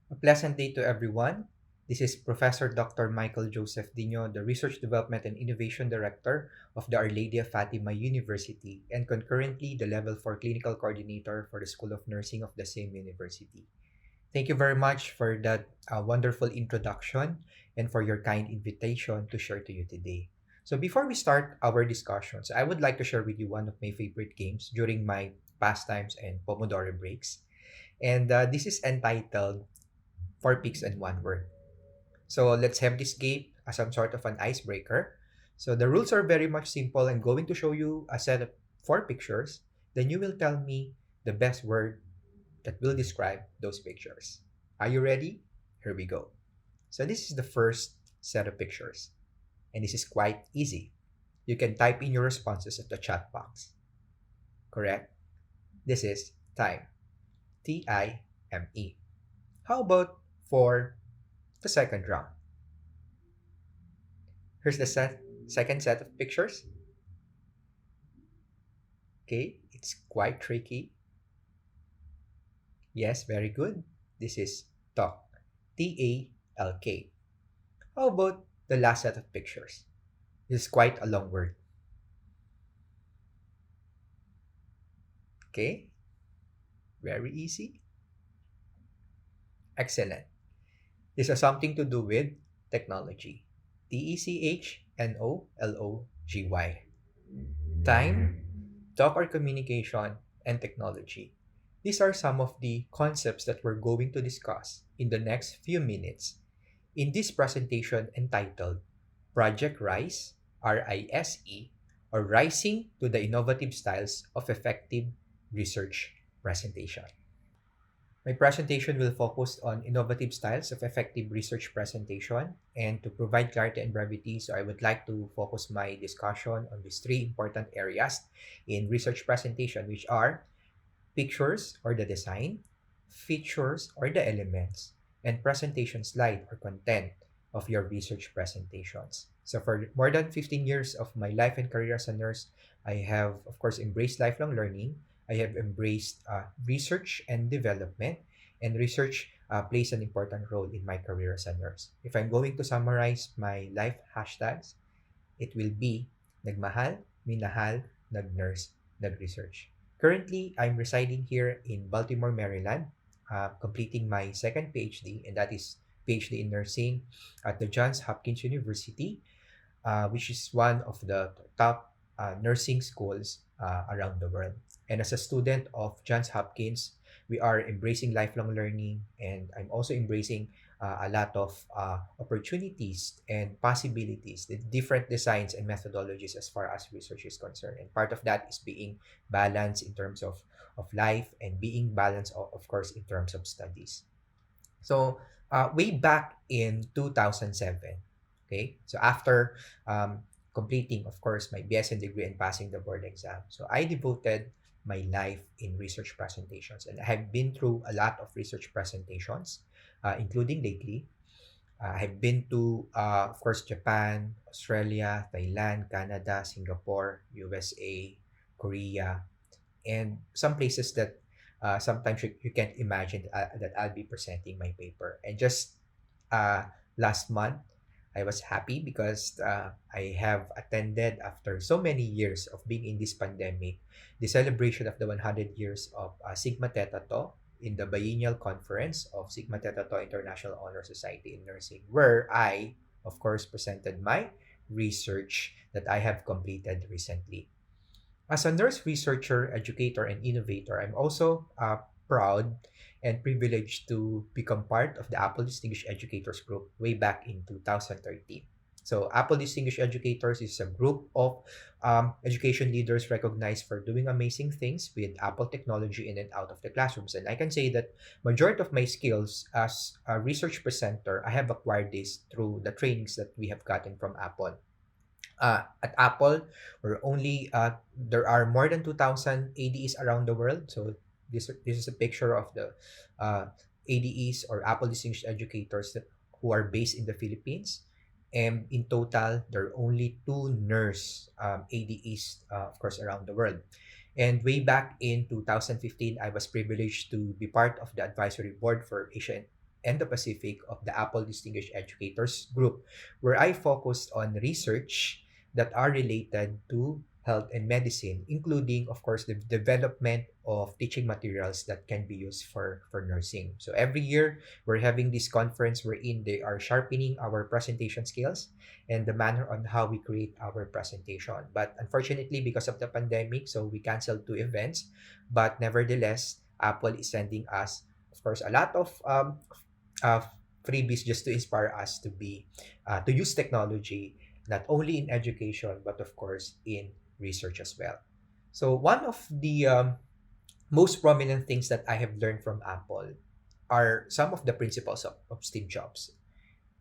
A pleasant day to everyone. This is Professor Dr. Michael Joseph Dino, the Research Development and Innovation Director of the Our Lady of Fatima University, and concurrently the Level 4 Clinical Coordinator for the School of Nursing of the same university. Thank you very much for that wonderful introduction and for your kind invitation to share to you today. So, before we start our discussions, I would like to share with you one of my favorite games during my pastimes and Pomodoro breaks. And this is entitled Four Peaks and One Word. So let's have this game as some sort of an icebreaker. So the rules are very much simple. I'm going to show you a set of four pictures. Then you will tell me the best word that will describe those pictures. Are you ready? Here we go. So this is the first set of pictures. And this is quite easy. You can type in your responses at the chat box. Correct? This is time. Time. How about for the second round? Here's the second set of pictures. Okay, it's quite tricky. Yes, very good. This is talk. Talk. How about the last set of pictures? This is quite a long word. Okay, very easy. Excellent. This has something to do with technology. Technology. Time, talk or communication, and technology. These are some of the concepts that we're going to discuss in the next few minutes in this presentation entitled Project RISE, RISE, or Rising to the Innovative Styles of Effective Research Presentation. My presentation will focus on innovative styles of effective research presentation, and to provide clarity and brevity, so I would like to focus my discussion on these three important areas in research presentation, which are pictures or the design, features or the elements, and presentation slide or content of your research presentations. So for more than 15 years of my life and career as a nurse, I have, of course, embraced lifelong learning. I have embraced research and development, and research plays an important role in my career as a nurse. If I'm going to summarize my life hashtags, it will be nagmahal, minahal, nagnurse, nagresearch. Currently, I'm residing here in Baltimore, Maryland, completing my second PhD, and that is PhD in nursing at the Johns Hopkins University, which is one of the top nursing schools around the world. And as a student of Johns Hopkins, we are embracing lifelong learning, and I'm also embracing a lot of opportunities and possibilities, the different designs and methodologies as far as research is concerned. And part of that is being balanced in terms of life, and being balanced, of course, in terms of studies. So, way back in 2007, okay, so after completing, of course, my BSN degree and passing the board exam, so I devoted my life in research presentations, and I have been through a lot of research presentations, including lately. I've been to, of course, Japan, Australia, Thailand, Canada, Singapore, USA, Korea, and some places that sometimes you can't imagine that I'll be presenting my paper. And just last month, I was happy because I have attended, after so many years of being in this pandemic, the celebration of the 100 years of Sigma Theta Tau in the biennial conference of Sigma Theta Tau International Honor Society in Nursing, where I, of course, presented my research that I have completed recently. As a nurse researcher, educator, and innovator, I'm also proud and privileged to become part of the Apple Distinguished Educators Group way back in 2013. So, Apple Distinguished Educators is a group of education leaders recognized for doing amazing things with Apple technology in and out of the classrooms. And I can say that majority of my skills as a research presenter, I have acquired this through the trainings that we have gotten from Apple. At Apple, we're only there are more than 2,000 ADEs around the world. So this is a picture of the ADEs, or Apple Distinguished Educators, who are based in the Philippines. And in total, there are only two nurse ADEs, of course, around the world. And way back in 2015, I was privileged to be part of the advisory board for Asia and the Pacific of the Apple Distinguished Educators Group, where I focused on research that are related to health and medicine, including, of course, the development of teaching materials that can be used for nursing. So every year, we're having this conference wherein they are sharpening our presentation skills and the manner on how we create our presentation. But unfortunately, because of the pandemic, so we canceled two events. But nevertheless, Apple is sending us, of course, a lot of uh, freebies just to inspire us to be to use technology not only in education but of course in research as well. So one of the most prominent things that I have learned from Apple are some of the principles of Steve Jobs.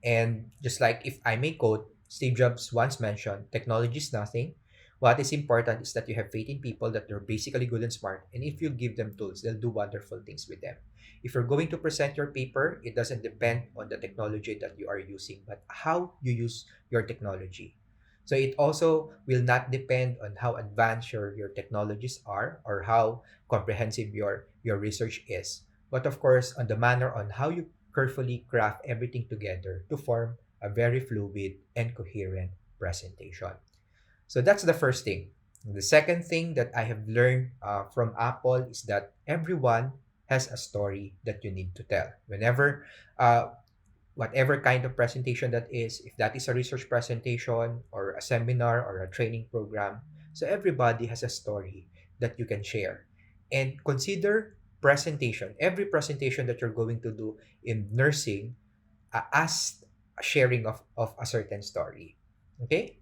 And just like if I may quote, Steve Jobs once mentioned, technology is nothing. What is important is that you have faith in people that they're basically good and smart. And if you give them tools, they'll do wonderful things with them. If you're going to present your paper, it doesn't depend on the technology that you are using, but how you use your technology. So it also will not depend on how advanced your technologies are or how comprehensive your research is. But of course, on the manner on how you carefully craft everything together to form a very fluid and coherent presentation. So that's the first thing. The second thing that I have learned from Apple is that everyone has a story that you need to tell. Whenever, whatever kind of presentation that is, if that is a research presentation or a seminar or a training program, so everybody has a story that you can share. And consider presentation, every presentation that you're going to do in nursing as a sharing of a certain story. Okay?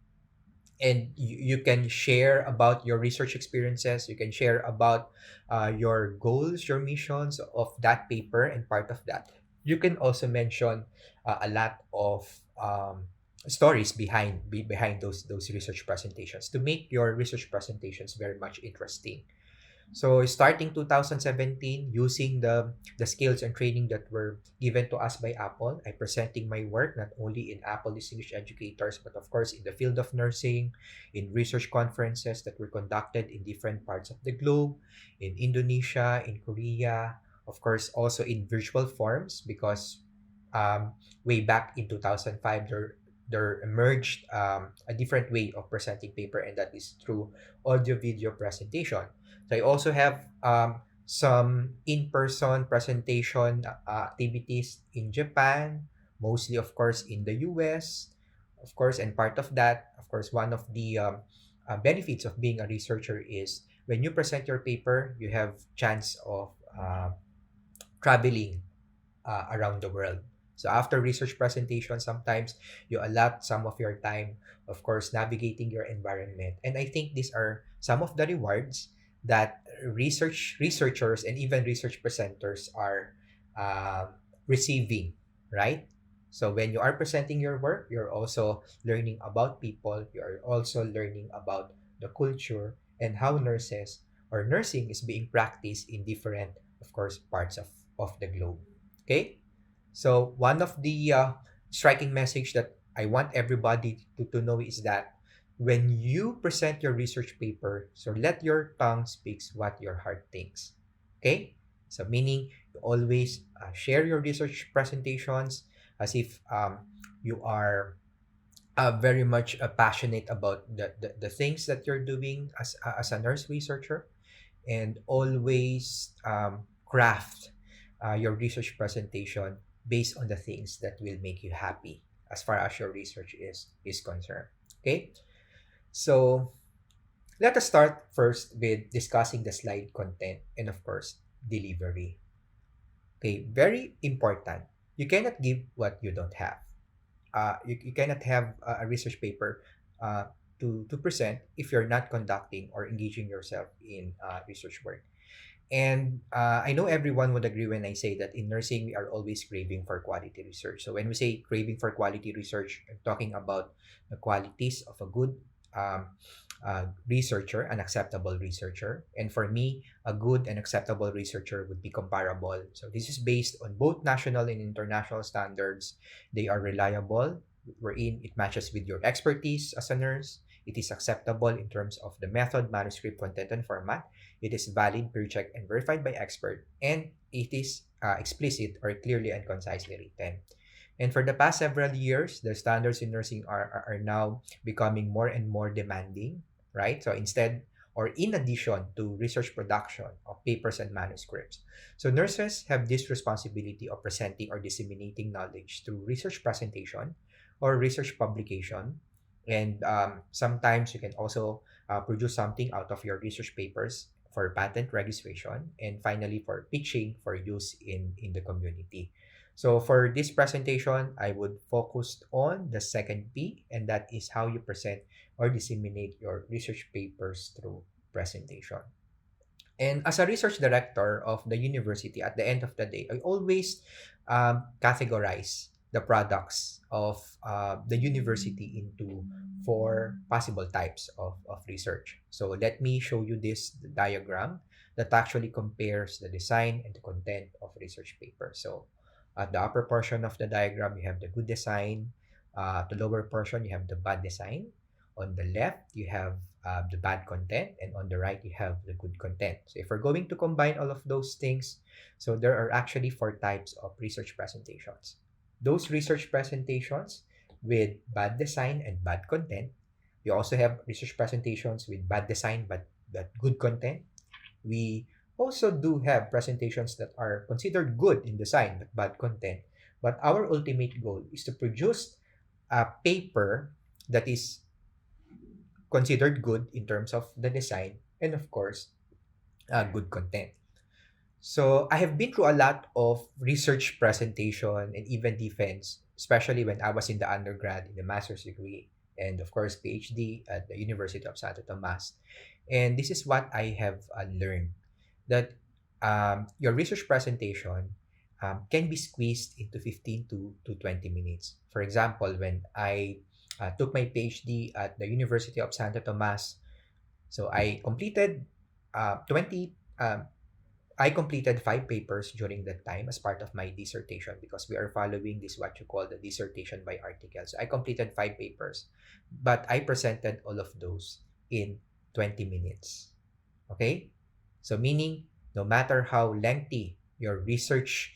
And you can share about your research experiences, you can share about your goals, your missions of that paper, and part of that you can also mention a lot of stories behind those research presentations to make your research presentations very much interesting. So starting 2017, using the skills and training that were given to us by Apple, I presenting my work not only in Apple Distinguished Educators, but of course in the field of nursing, in research conferences that were conducted in different parts of the globe, in Indonesia, in Korea, of course also in virtual forms because way back in 2005 there emerged a different way of presenting paper, and that is through audio video presentation. So I also have some in-person presentation activities in Japan, mostly of course in the US, of course, and part of that, of course, one of the benefits of being a researcher is when you present your paper, you have chance of traveling around the world. So after research presentation, sometimes you allot some of your time, of course, navigating your environment. And I think these are some of the rewards that researchers and even research presenters are receiving, right? So when you are presenting your work, you're also learning about people. You're also learning about the culture and how nurses or nursing is being practiced in different, of course, parts of the globe. Okay? So one of the striking message that I want everybody to know is that when you present your research paper, so let your tongue speaks what your heart thinks. Okay? So meaning you always share your research presentations as if you are very much passionate about the things that you're doing as a nurse researcher, and always craft your research presentation based on the things that will make you happy as far as your research is concerned. Okay, so let us start first with discussing the slide content and of course delivery. Okay, very important. You cannot give what you don't have. You cannot have a research paper to present if you're not conducting or engaging yourself in research work. And I know everyone would agree when I say that in nursing, we are always craving for quality research. So when we say craving for quality research, I'm talking about the qualities of a good um, researcher, an acceptable researcher. And for me, a good and acceptable researcher would be comparable. So this is based on both national and international standards. They are reliable, wherein it matches with your expertise as a nurse. It is acceptable in terms of the method, manuscript, content, and format. It is valid, pre-checked, and verified by expert. And it is explicit or clearly and concisely written. And for the past several years, the standards in nursing are now becoming more and more demanding, right? So instead or in addition to research production of papers and manuscripts. So nurses have this responsibility of presenting or disseminating knowledge through research presentation or research publication. And sometimes you can also produce something out of your research papers for patent registration, and finally for pitching for use in the community. So for this presentation, I would focus on the second P, and that is how you present or disseminate your research papers through presentation. And as a research director of the university, at the end of the day, I always categorize the products of the university into four possible types of research. So let me show you this diagram that actually compares the design and the content of research paper. So at the upper portion of the diagram, you have the good design. The lower portion, you have the bad design. On the left, you have the bad content, and on the right, you have the good content. So if we're going to combine all of those things, so there are actually four types of research presentations. Those research presentations with bad design and bad content. We also have research presentations with bad design but good content. We also do have presentations that are considered good in design but bad content. But our ultimate goal is to produce a paper that is considered good in terms of the design and, of course, good content. So I have been through a lot of research presentation and even defense, especially when I was in the undergrad in the master's degree and, of course, PhD at the University of Santo Tomas. And this is what I have learned, that your research presentation can be squeezed into 15 to 20 minutes. For example, when I took my PhD at the University of Santo Tomas, so I completed 5 papers during that time as part of my dissertation, because we are following this what you call the dissertation by article. So I completed 5 papers, but I presented all of those in 20 minutes. Okay? So meaning, no matter how lengthy your research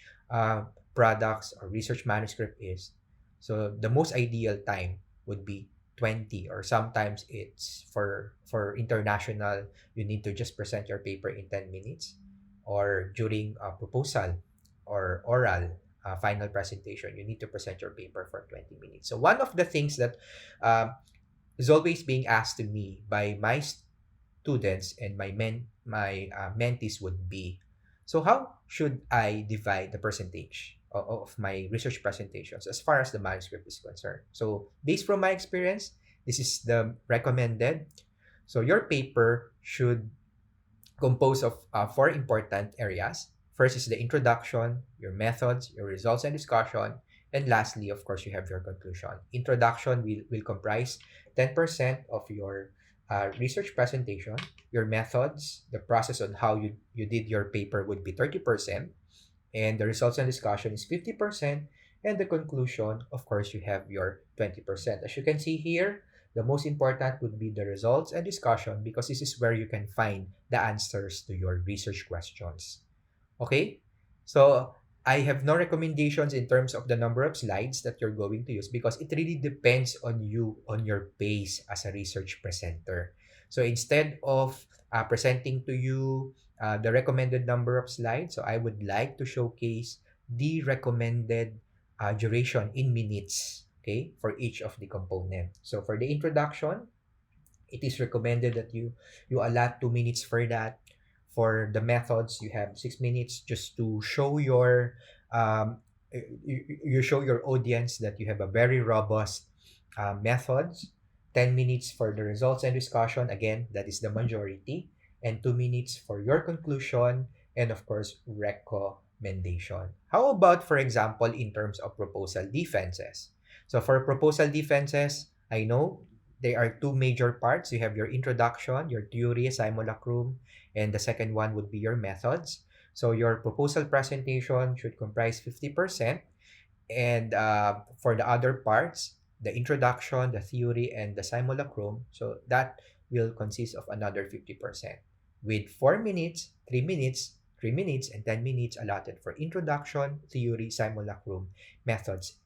products or research manuscript is, so the most ideal time would be 20, or sometimes it's for international, you need to just present your paper in 10 minutes, or during a proposal or oral final presentation, you need to present your paper for 20 minutes. So one of the things that is always being asked to me by my students and my mentees would be, so how should I divide the percentage of my research presentations as far as the manuscript is concerned? So based from my experience, this is the recommended. So your paper should compose of 4 important areas. First is the introduction, your methods, your results and discussion, and lastly, of course, you have your conclusion. Introduction will comprise 10% of your research presentation. Your methods, the process on how you did your paper would be 30%, and the results and discussion is 50%, and the conclusion, of course, you have your 20%. As you can see here, the most important would be the results and discussion, because this is where you can find the answers to your research questions. Okay? So I have no recommendations in terms of the number of slides that you're going to use, because it really depends on you, on your pace as a research presenter. So instead of presenting to you the recommended number of slides, so I would like to showcase the recommended duration in minutes, okay, for each of the component. So for the introduction, it is recommended that you allot 2 minutes for that. For the methods, you have 6 minutes just to show your you show your audience that you have a very robust methods. 10 minutes for the results and discussion, again, that is the majority, and 2 minutes for your conclusion, and of course recommendation. How about, for example, in terms of proposal defenses? So for proposal defenses, I know there are 2 major parts. You have your introduction, your theory, simulacrum, and the second one would be your methods. So your proposal presentation should comprise 50%, and for the other parts, the introduction, the theory, and the simulacrum, so that will consist of another 50%. With 4 minutes, 3 minutes, 3 minutes and 10 minutes allotted for introduction, theory, simulacrum, methods,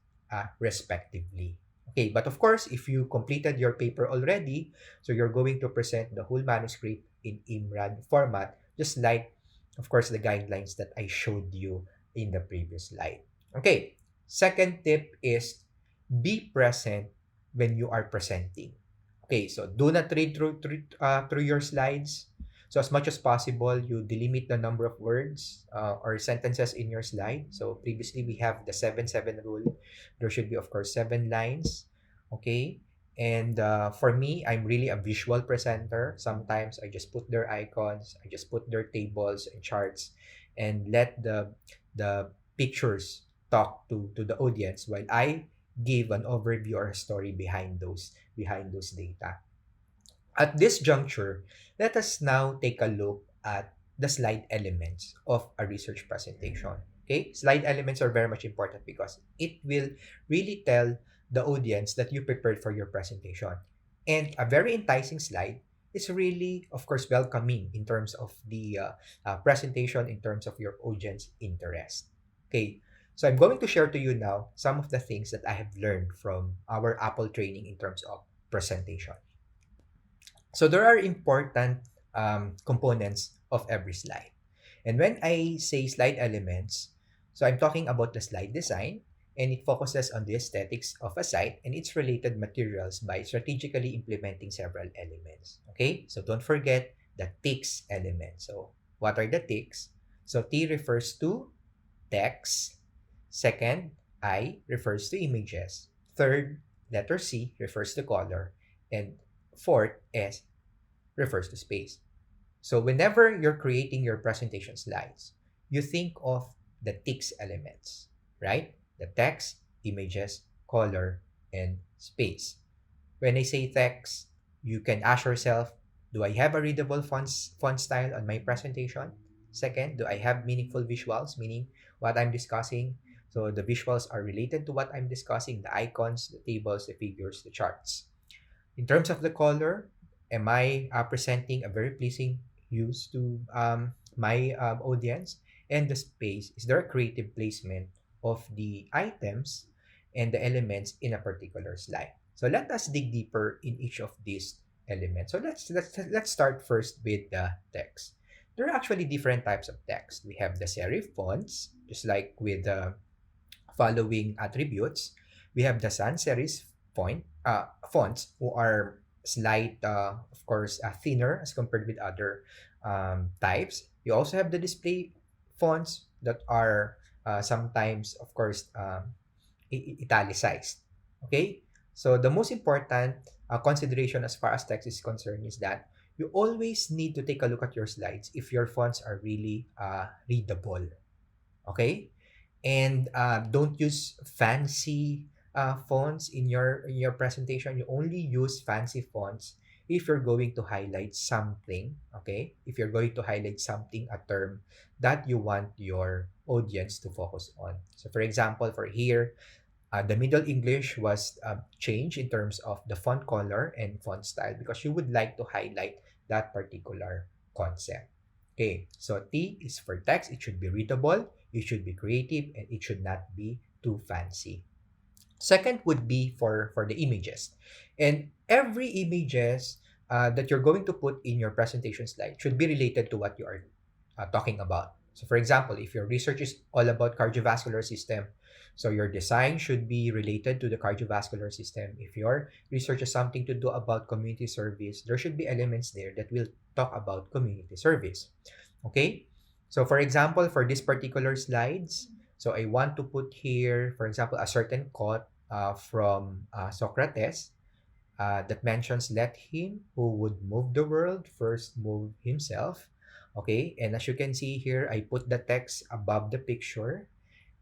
respectively. Okay, but of course, if you completed your paper already, so you're going to present the whole manuscript in IMRAD format, just like, of course, the guidelines that I showed you in the previous slide. Okay, second tip is be present when you are presenting. Okay, so do not read through your slides. So as much as possible, you delimit the number of words or sentences in your slide. So previously we have the 7-7 rule. There should be, of course, 7 lines. Okay, and for me, I'm really a visual presenter. Sometimes I just put their icons, I just put their tables and charts, and let the pictures talk to the audience while I give an overview or a story behind those data. At this juncture, let us now take a look at the slide elements of a research presentation. Okay, slide elements are very much important because it will really tell the audience that you prepared for your presentation. And a very enticing slide is really, of course, welcoming in terms of the presentation, in terms of your audience interest. Okay, so I'm going to share to you now some of the things that I have learned from our Apple training in terms of presentation. So there are important components of every slide. And when I say slide elements, so I'm talking about the slide design, and it focuses on the aesthetics of a site and its related materials by strategically implementing several elements. Okay, so don't forget the TICS element. So what are the TICS? So T refers to text. Second, I refers to images. Third, letter C refers to color. And fourth, S refers to space. So whenever you're creating your presentation slides, you think of the TICS elements, right? The text, images, color, and space. When I say text, you can ask yourself, do I have a readable font style on my presentation? Second, do I have meaningful visuals, meaning what I'm discussing? So the visuals are related to what I'm discussing, the icons, the tables, the figures, the charts. In terms of the color, am I presenting a very pleasing hues to my audience? And the space, is there a creative placement of the items and the elements in a particular slide? So let us dig deeper in each of these elements. So let's start first with the text. There are actually different types of text. We have the serif fonts, just like with the following attributes. We have the sans serif fonts who are slight, of course, thinner as compared with other types. You also have the display fonts that are sometimes, of course, italicized. Okay? So the most important consideration as far as text is concerned is that you always need to take a look at your slides if your fonts are really readable. Okay? And don't use fancy fonts in your presentation. You only use fancy fonts if you're going to highlight something. Okay, if you're going to highlight something, a term that you want your audience to focus on. So for example, for here, the Middle English was changed in terms of the font color and font style because you would like to highlight that particular concept. Okay, so T is for text. It should be readable, it should be creative, and it should not be too fancy. Second would be for the images. And every images that you're going to put in your presentation slide should be related to what you are talking about. So for example, if your research is all about cardiovascular system, so your design should be related to the cardiovascular system. If your research is something to do about community service, there should be elements there that will talk about community service. Okay? So for example, for this particular slides, so I want to put here, for example, a certain quote from Socrates that mentions, let him who would move the world first move himself. Okay, and as you can see here, I put the text above the picture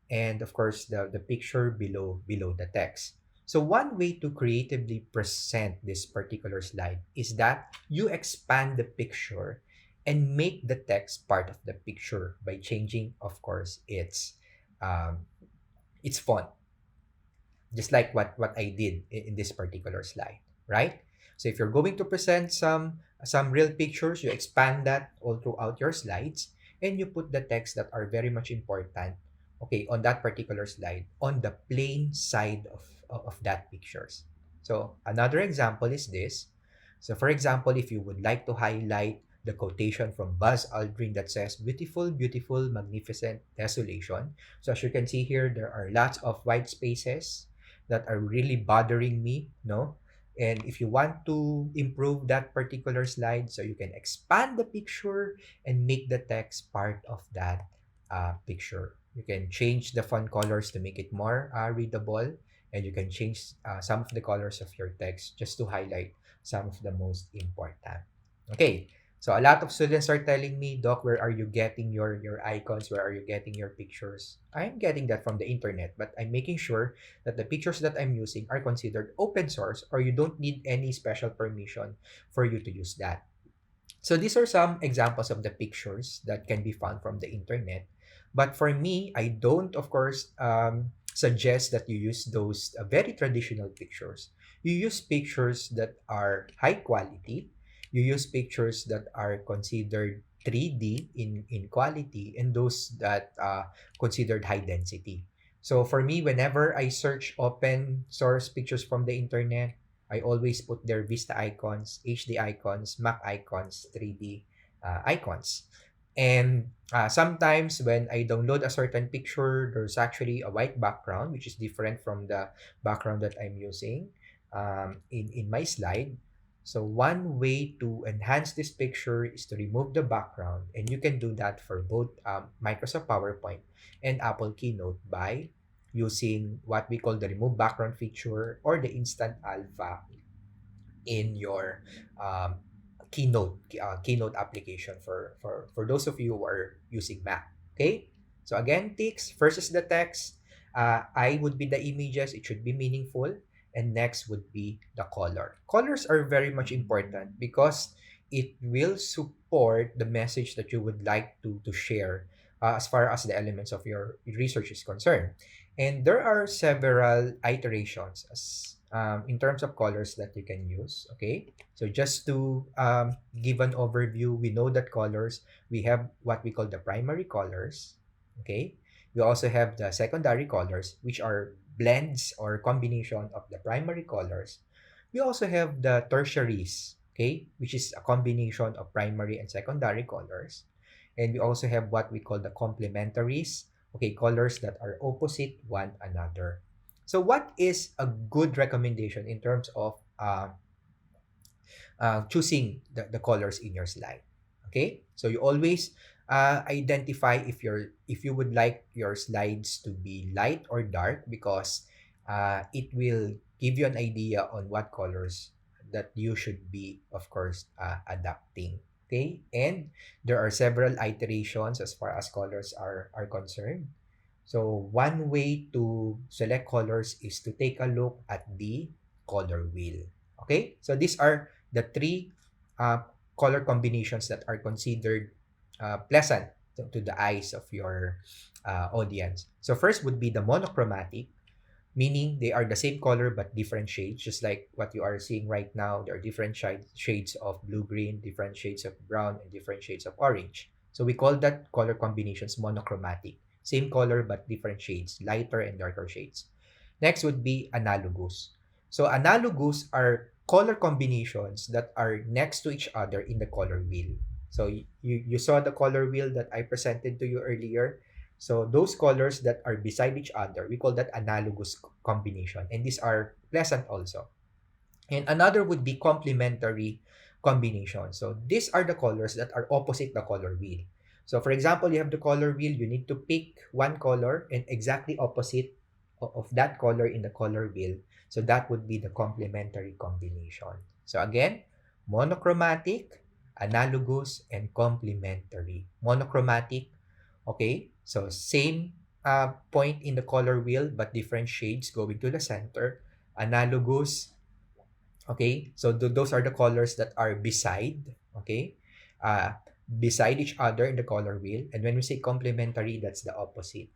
and of course the picture below the text. So one way to creatively present this particular slide is that you expand the picture and make the text part of the picture by changing, of course, its font, just like what I did in this particular slide, right? So if you're going to present some real pictures, you expand that all throughout your slides, and you put the text that are very much important, okay, on that particular slide on the plain side of that pictures. So another example is this. So for example, if you would like to highlight the quotation from Buzz Aldrin that says, "Beautiful, beautiful, magnificent desolation." So as you can see here, there are lots of white spaces that are really bothering me, no? And if you want to improve that particular slide, so you can expand the picture and make the text part of that picture. You can change the font colors to make it more readable, and you can change some of the colors of your text just to highlight some of the most important. Okay, so a lot of students are telling me, Doc, where are you getting your icons? Where are you getting your pictures? I'm getting that from the internet, but I'm making sure that the pictures that I'm using are considered open source, or you don't need any special permission for you to use that. So these are some examples of the pictures that can be found from the internet. But for me, I don't, of course, suggest that you use those very traditional pictures. You use pictures that are high quality. You use pictures that are considered 3D in quality, and those that considered high density. So for me, whenever I search open source pictures from the internet, I always put their Vista icons, HD icons, Mac icons, 3D icons. And sometimes when I download a certain picture, there's actually a white background, which is different from the background that I'm using in my slide. So one way to enhance this picture is to remove the background. And you can do that for both Microsoft PowerPoint and Apple Keynote by using what we call the remove background feature or the instant alpha in your um, keynote application for those of you who are using Mac. Okay, so again, ticks first is the text. I would be the images, it should be meaningful, and next would be the color. Colors are very much important because it will support the message that you would like to share as far as the elements of your research is concerned. And there are several iterations in terms of colors that you can use. Okay, so just to give an overview, we know that colors, we have what we call the primary colors. Okay, we also have the secondary colors, which are blends or combination of the primary colors. We also have the tertiaries, okay, which is a combination of primary and secondary colors. And we also have what we call the complementaries, okay, colors that are opposite one another. So what is a good recommendation in terms of choosing the colors in your slide? Okay, so you always identify if you would like your slides to be light or dark, because it will give you an idea on what colors that you should be, of course, adapting. Okay, and there are several iterations as far as colors are concerned. So one way to select colors is to take a look at the color wheel. Okay, so these are the three uh, color combinations that are considered pleasant to the eyes of your audience. So first would be the monochromatic, meaning they are the same color but different shades, just like what you are seeing right now. There are different shades of blue-green, different shades of brown, and different shades of orange. So we call that color combinations monochromatic. Same color but different shades, lighter and darker shades. Next would be analogous. So analogous are color combinations that are next to each other in the color wheel. So you saw the color wheel that I presented to you earlier. So those colors that are beside each other, we call that analogous combination. And these are pleasant also. And another would be complementary combination. So these are the colors that are opposite the color wheel. So for example, you have the color wheel, you need to pick one color and exactly opposite of that color in the color wheel. So that would be the complementary combination. So again, monochromatic, analogous, and complementary. Monochromatic, okay, so same point in the color wheel but different shades going to the center. Analogous, okay, so those are the colors that are beside, okay, uh, beside each other in the color wheel. And when we say complementary, that's the opposite,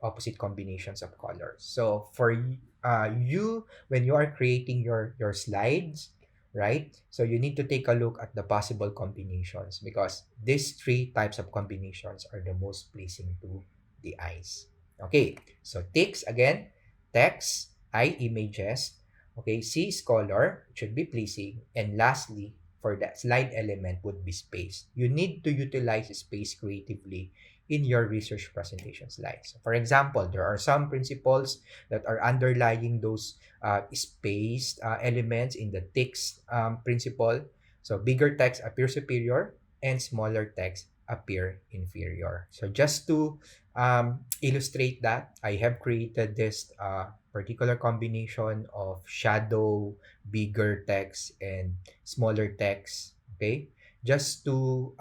opposite combinations of colors. So for you, when you are creating your slides, right? So you need to take a look at the possible combinations because these three types of combinations are the most pleasing to the eyes. Okay, so ticks again, text, eye images, okay, C is color, it should be pleasing, and lastly, for that slide element would be space. You need to utilize space creatively in your research presentation slides. For example, there are some principles that are underlying those spaced elements in the text principle. So bigger text appear superior and smaller text appear inferior. So just to illustrate that, I have created this particular combination of shadow, bigger text, and smaller text. Okay, just to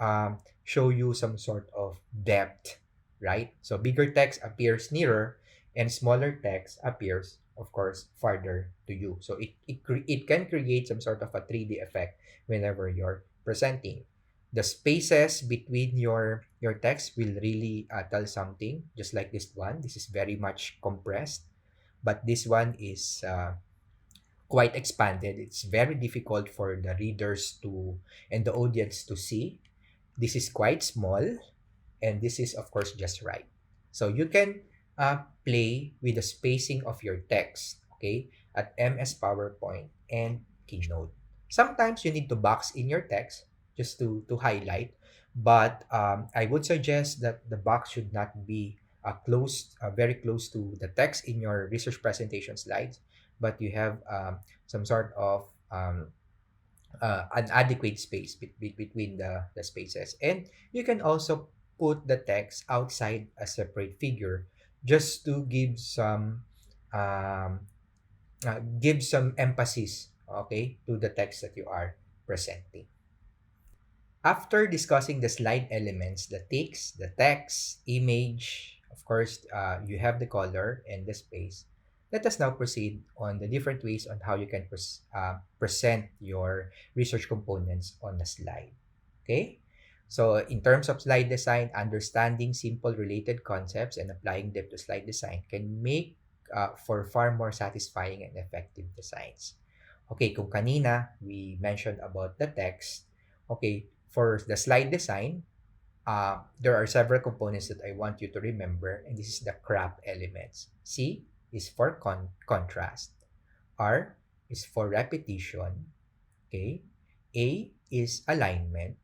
show you some sort of depth, right? So bigger text appears nearer and smaller text appears, of course, farther to you. So it can create some sort of a 3D effect whenever you're presenting. The spaces between your text will really tell something, just like this one. This is very much compressed, but this one is quite expanded. It's very difficult for the readers to and the audience to see. This is quite small, and this is, of course, just right. So you can play with the spacing of your text, okay, at MS PowerPoint and Keynote. Sometimes you need to box in your text just to highlight, but I would suggest that the box should not be very close to the text in your research presentation slides, but you have some sort of an adequate space between the spaces. And you can also put the text outside a separate figure just to um, give some emphasis, okay, to the text that you are presenting. After discussing the slide elements, the text, image, of course, you have the color and the space. Let us now proceed on the different ways on how you can present your research components on a slide. Okay? So in terms of slide design, understanding simple related concepts and applying them to slide design can make for far more satisfying and effective designs. Okay, kung kanina we mentioned about the text, okay, for the slide design, there are several components that I want you to remember, and this is the CRAP elements. C is for contrast. R is for repetition. Okay. A is alignment.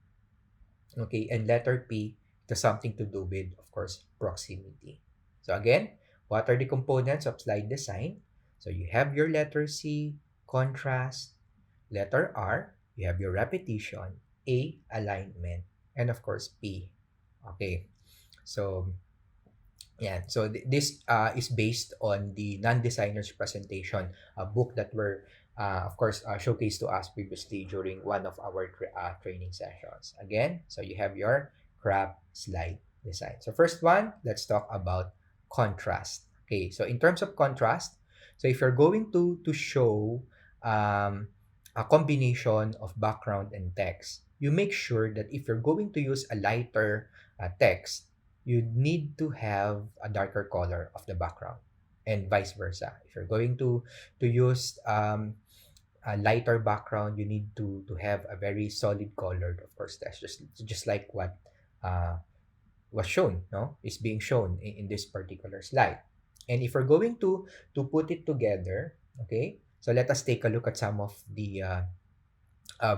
Okay. And letter P has something to do with, of course, proximity. So again, what are the components of slide design? So you have your letter C, contrast. Letter R, you have your repetition. A, alignment. And of course, P. Okay. So yeah, so this is based on the non-designer's presentation, a book that were, of course, showcased to us previously during one of our training sessions. Again, so you have your CRAP slide design. So first one, let's talk about contrast. Okay, so in terms of contrast, so if you're going to show a combination of background and text, you make sure that if you're going to use a lighter text, you need to have a darker color of the background and vice versa. If you're going to use a lighter background, you need to have a very solid colored, of course, that's just like what uh, was shown, no, is being shown in this particular slide. And if we're going to put it together, okay, so let us take a look at some of the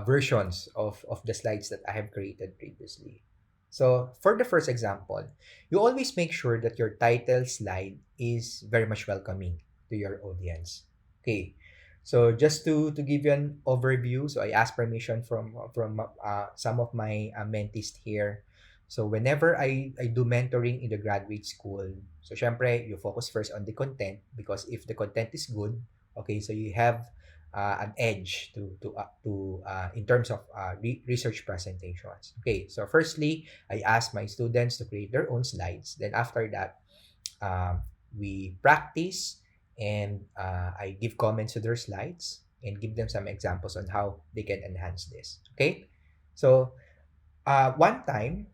versions of the slides that I have created previously. So for the first example, you always make sure that your title slide is very much welcoming to your audience. Okay. So just to give you an overview, so I asked permission from some of my mentees here. So whenever I do mentoring in the graduate school, so syempre, you focus first on the content because if the content is good, okay, so you have an edge to in terms of research presentations. Okay, so firstly, I ask my students to create their own slides. Then after that, we practice and I give comments to their slides and give them some examples on how they can enhance this. Okay, so one time,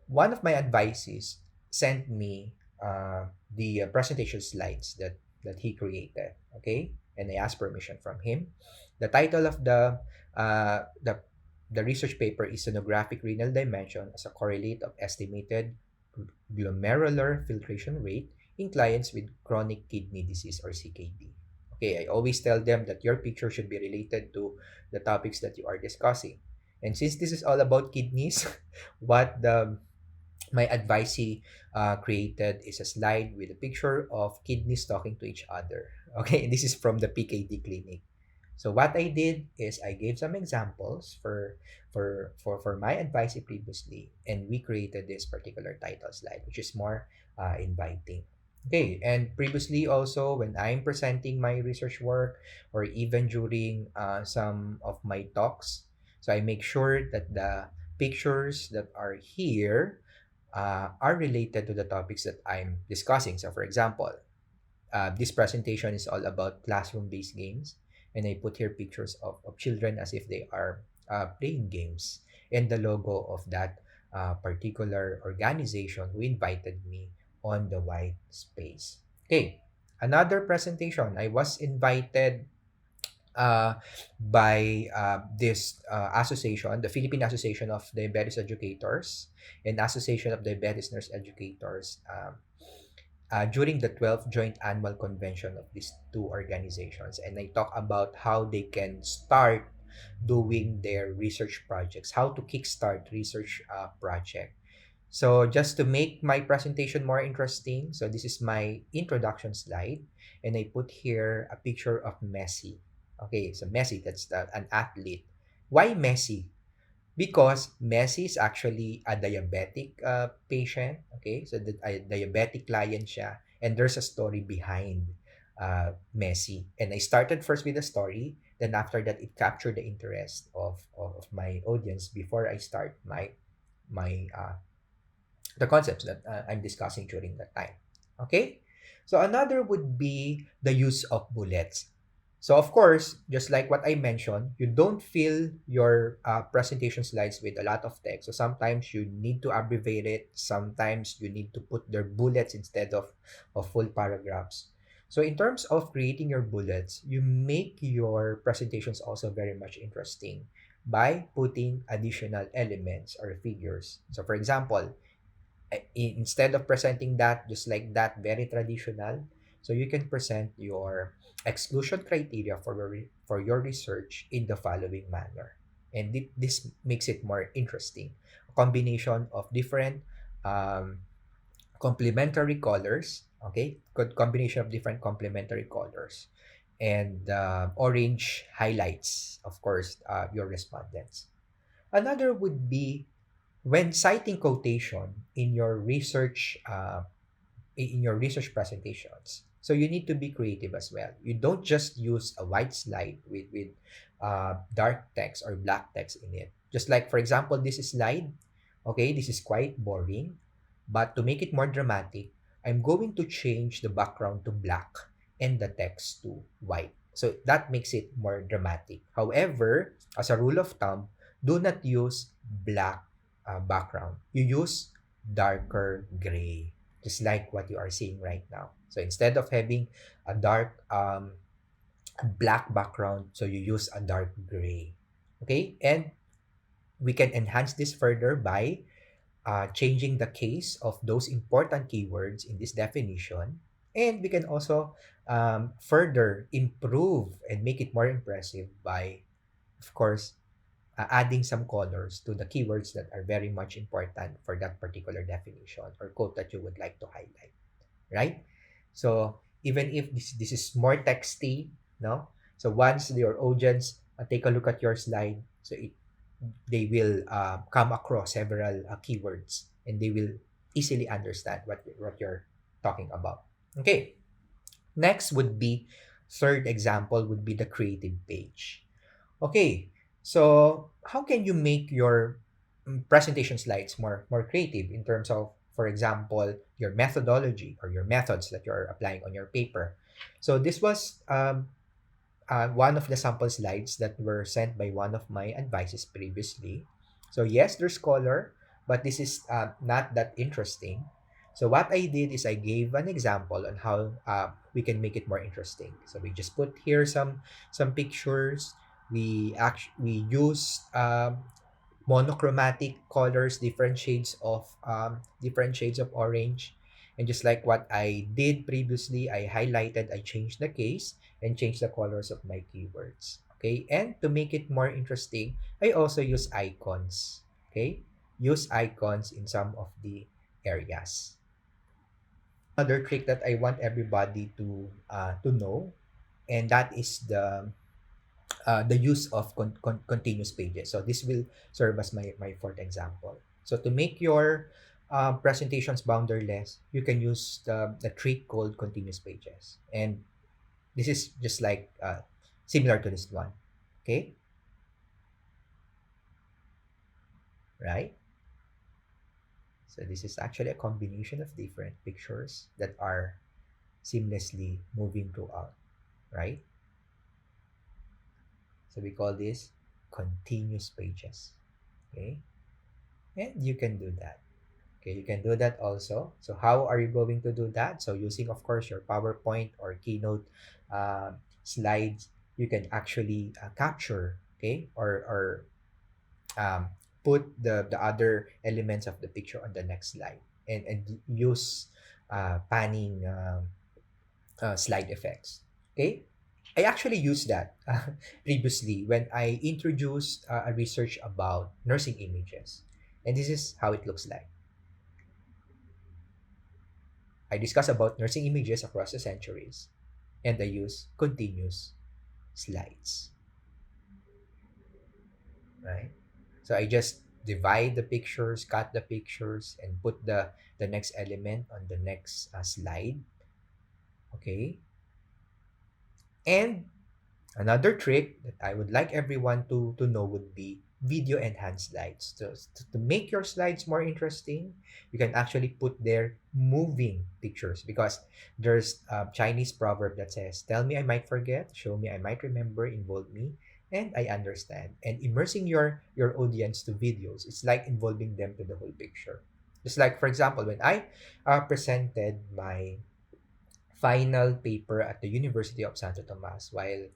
one of my advicees sent me the presentation slides that he created. Okay, and I asked permission from him. The title of uh, the the research paper is Sonographic Renal Dimension as a Correlate of Estimated Glomerular Filtration Rate in Clients with Chronic Kidney Disease or CKD. Okay, I always tell them that your picture should be related to the topics that you are discussing. And since this is all about kidneys, what the my advisee created is a slide with a picture of kidneys talking to each other. Okay, this is from the PKD clinic. So what I did is I gave some examples for my advisee previously, and we created this particular title slide, which is more inviting. Okay, and previously also when I'm presenting my research work or even during some of my talks, so I make sure that the pictures that are here are related to the topics that I'm discussing. So, for example, this presentation is all about classroom-based games, and I put here pictures of children as if they are playing games, and the logo of that particular organization who invited me on the white space. Okay, another presentation. I was invited uh, by this association, the Philippine Association of Diabetes Educators and Association of Diabetes Nurse Educators, during the 12th Joint Annual Convention of these two organizations. And I talk about how they can start doing their research projects, how to kickstart research project. So just to make my presentation more interesting, so this is my introduction slide, and I put here a picture of Messi. Okay, so Messi, that's an athlete. Why Messi? Because Messi is actually a diabetic patient. Okay, so a diabetic client siya, and there's a story behind Messi. And I started first with the story, then after that, it captured the interest of my audience before I start my the concepts that I'm discussing during that time. Okay? So another would be the use of bullets. So of course, just like what I mentioned, you don't fill your presentation slides with a lot of text. So sometimes you need to abbreviate it. Sometimes you need to put their bullets instead of full paragraphs. So in terms of creating your bullets, you make your presentations also very much interesting by putting additional elements or figures. So for example, instead of presenting that just like that very traditional, so you can present your exclusion criteria for your research in the following manner, and this makes it more interesting. A combination of different um, complementary colors. Okay, good combination of different complementary colors, and orange highlights, of course, your respondents. Another would be when citing quotation in your research presentations. So you need to be creative as well. You don't just use a white slide with dark text or black text in it. Just like, for example, this slide. Okay, this is quite boring, but to make it more dramatic, I'm going to change the background to black and the text to white. So that makes it more dramatic. However, as a rule of thumb, do not use black background. You use darker gray, just like what you are seeing right now. So instead of having a dark black background, so you use a dark gray. Okay, and we can enhance this further by changing the case of those important keywords in this definition. And we can also further improve and make it more impressive by, of course, adding some colors to the keywords that are very much important for that particular definition or quote that you would like to highlight, right? So even if this is more texty, no? So once your audience take a look at your slide, so they will come across several keywords and they will easily understand what you're talking about. Okay, next would be third example would be the creative page. Okay, so how can you make your presentation slides more creative in terms of, for example, your methodology or your methods that you're applying on your paper? So this was one of the sample slides that were sent by one of my advices previously. So yes, there's color, but this is not that interesting. So what I did is I gave an example on how we can make it more interesting. So we just put here some pictures. We used monochromatic colors, different shades of orange. And just like what I did previously, I highlighted, I changed the case and changed the colors of my keywords. Okay, and to make it more interesting, I also use icons. Okay, use icons in some of the areas. Another trick that I want everybody to know, and that is the use of continuous pages. So this will serve as my fourth example. So to make your presentations boundaryless, you can use the trick called continuous pages. And this is just like similar to this one. Okay, right? So this is actually a combination of different pictures that are seamlessly moving throughout, right? So we call this continuous pages. Okay, and you can do that. Okay, you can do that also. So how are you going to do that? So using, of course, your PowerPoint or Keynote slides, you can actually capture, okay, or um, put the other elements of the picture on the next slide and use panning slide effects. Okay, I actually used that previously when I introduced a research about nursing images. And this is how it looks like. I discuss about nursing images across the centuries, and I use continuous slides, right? So I just divide the pictures, cut the pictures, and put the next element on the next slide, okay? And another trick that I would like everyone to know would be video enhanced slides. So to make your slides more interesting, you can actually put there moving pictures because there's a Chinese proverb that says, "Tell me I might forget, show me I might remember, involve me, and I understand." And immersing your audience to videos, it's like involving them to the whole picture. Just like, for example, when I presented my final paper at the University of Santo Tomas while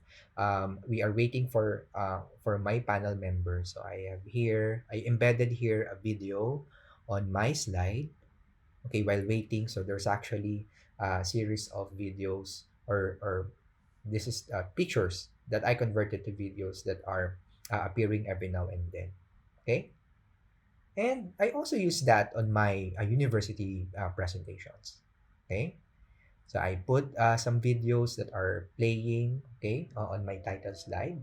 we are waiting for my panel members. So I embedded here a video on my slide, okay, while waiting. So there's actually a series of videos or this is pictures that I converted to videos that are appearing every now and then, okay? And I also use that on my university presentations, okay? So I put some videos that are playing, okay, on my title slide.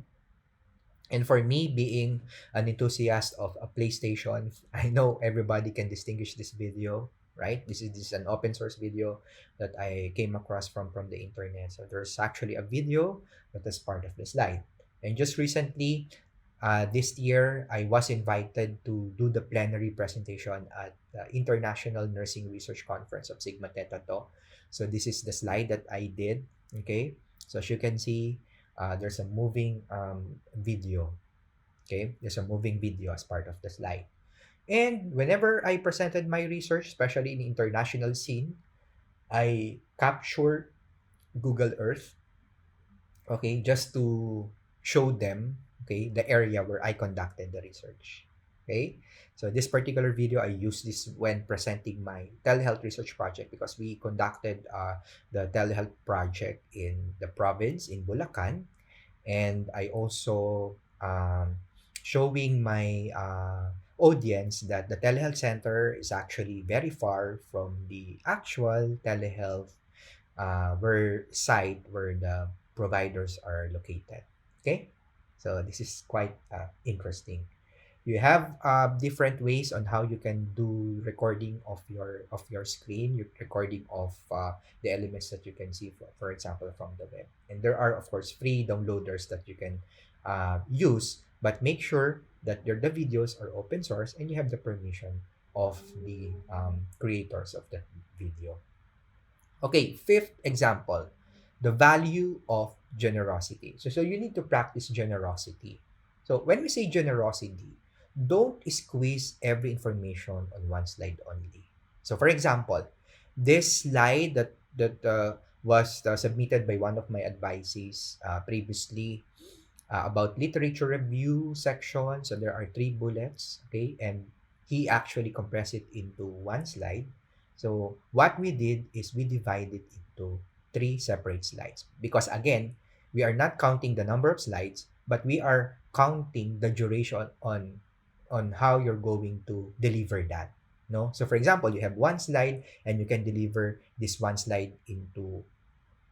And for me, being an enthusiast of a PlayStation, I know everybody can distinguish this video, right? This is an open source video that I came across from the internet. So there's actually a video that is part of the slide. And just recently, this year, I was invited to do the plenary presentation at the International Nursing Research Conference of Sigma Theta Tau. So this is the slide that I did. Okay, so as you can see, there's a moving video. Okay, there's a moving video as part of the slide. And whenever I presented my research, especially in the international scene, I captured Google Earth, okay, just to show them, okay, the area where I conducted the research. Okay, so this particular video, I used this when presenting my telehealth research project because we conducted the telehealth project in the province in Bulacan, and I also showing my audience that the telehealth center is actually very far from the actual telehealth where site where the providers are located. Okay, so this is quite interesting. You have different ways on how you can do recording of your screen, your recording of the elements that you can see, for example, from the web. And there are, of course, free downloaders that you can use, but make sure that the videos are open source and you have the permission of the creators of the video. Okay, fifth example, the value of generosity. So you need to practice generosity. So when we say generosity, don't squeeze every information on one slide only. So for example, This slide that was submitted by one of my advisees previously about literature review section. So there are three bullets, okay, and he actually compressed it into one slide. So what we did is we divided it into three separate slides because again, we are not counting the number of slides, but we are counting the duration on how you're going to deliver that. No, so for example, you have one slide and you can deliver this one slide into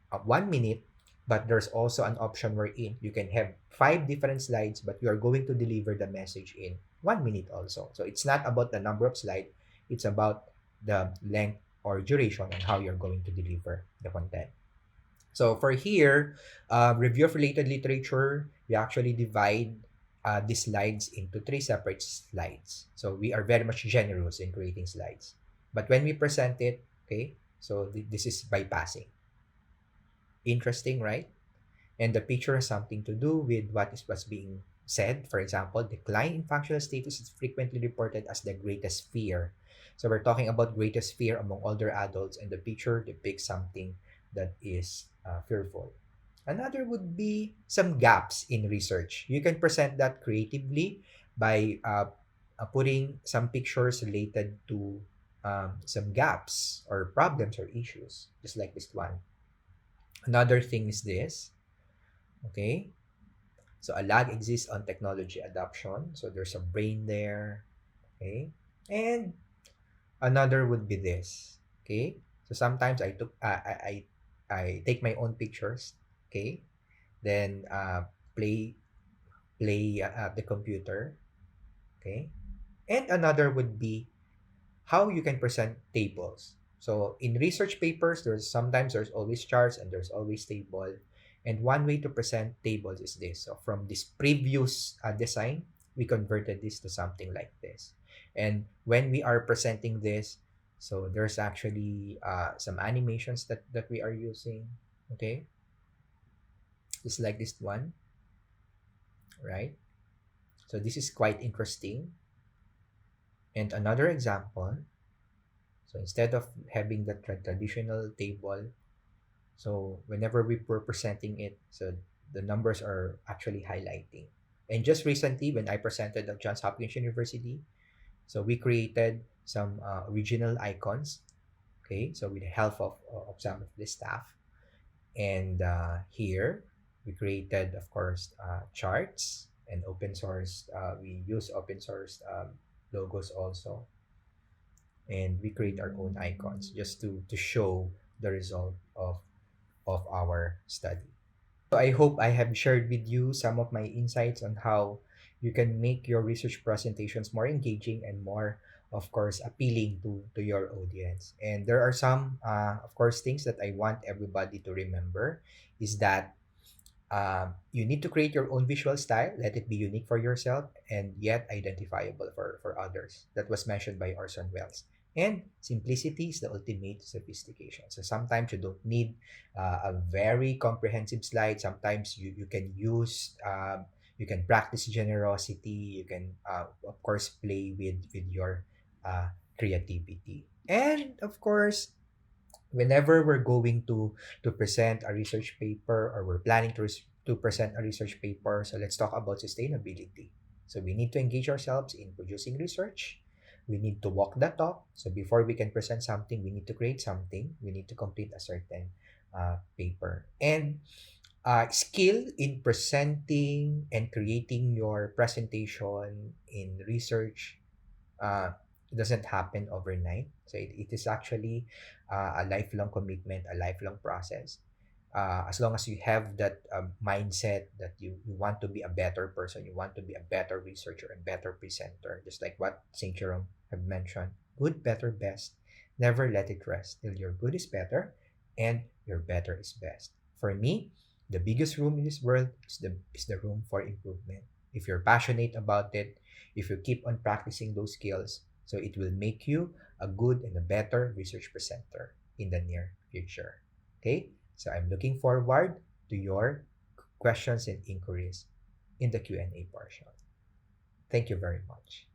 1 minute, but there's also an option wherein you can have five different slides, but you are going to deliver the message in 1 minute also. So it's not about the number of slides, it's about the length or duration and how you're going to deliver the content. So for here, review of related literature, we actually divide the slides into three separate slides. So we are very much generous in creating slides. But when we present it, okay, so this is bypassing. Interesting, right? And the picture has something to do with what's being said. For example, decline in functional status is frequently reported as the greatest fear. So we're talking about greatest fear among older adults, and the picture depicts something that is fearful. Another would be some gaps in research. You can present that creatively by putting some pictures related to some gaps or problems or issues, just like this one. Another thing is this, okay? So a lag exists on technology adoption. So there's a brain there, okay? And another would be this, okay? So sometimes I take my own pictures, okay? Then play at the computer, okay? And another would be how you can present tables. So in research papers, there's always charts and there's always table. And one way to present tables is this. So from this previous design, we converted this to something like this. And when we are presenting this, so there's actually some animations that we are using. Okay, just like this one, right? So this is quite interesting. And another example. So instead of having the traditional table, so whenever we were presenting it, so the numbers are actually highlighting. And just recently, when I presented at Johns Hopkins University, so we created some original icons, okay, so with the help of some of the staff. And here, we created, of course, charts and open source. We use open source logos also. And we create our own icons just to show the result of our study. So I hope I have shared with you some of my insights on how you can make your research presentations more engaging and more, of course, appealing to your audience. And there are some, of course, things that I want everybody to remember is that you need to create your own visual style, let it be unique for yourself and yet identifiable for others. That was mentioned by Orson Welles. And simplicity is the ultimate sophistication. So sometimes you don't need a very comprehensive slide. Sometimes you can use, you can practice generosity. You can, of course, play with your creativity. And of course, whenever we're going to present a research paper or we're planning to present a research paper, so let's talk about sustainability. So we need to engage ourselves in producing research. We need to walk the talk. So before we can present something, we need to create something. We need to complete a certain paper. And skill in presenting and creating your presentation in research uh, doesn't happen overnight. So it is actually a lifelong commitment, a lifelong process. As long as you have that mindset that you want to be a better person, you want to be a better researcher and better presenter, just like what St. Jerome have mentioned, good, better, best. Never let it rest till your good is better and your better is best. For me, the biggest room in this world is the room for improvement. If you're passionate about it, if you keep on practicing those skills, so it will make you a good and a better research presenter in the near future. Okay? So I'm looking forward to your questions and inquiries in the Q&A portion. Thank you very much.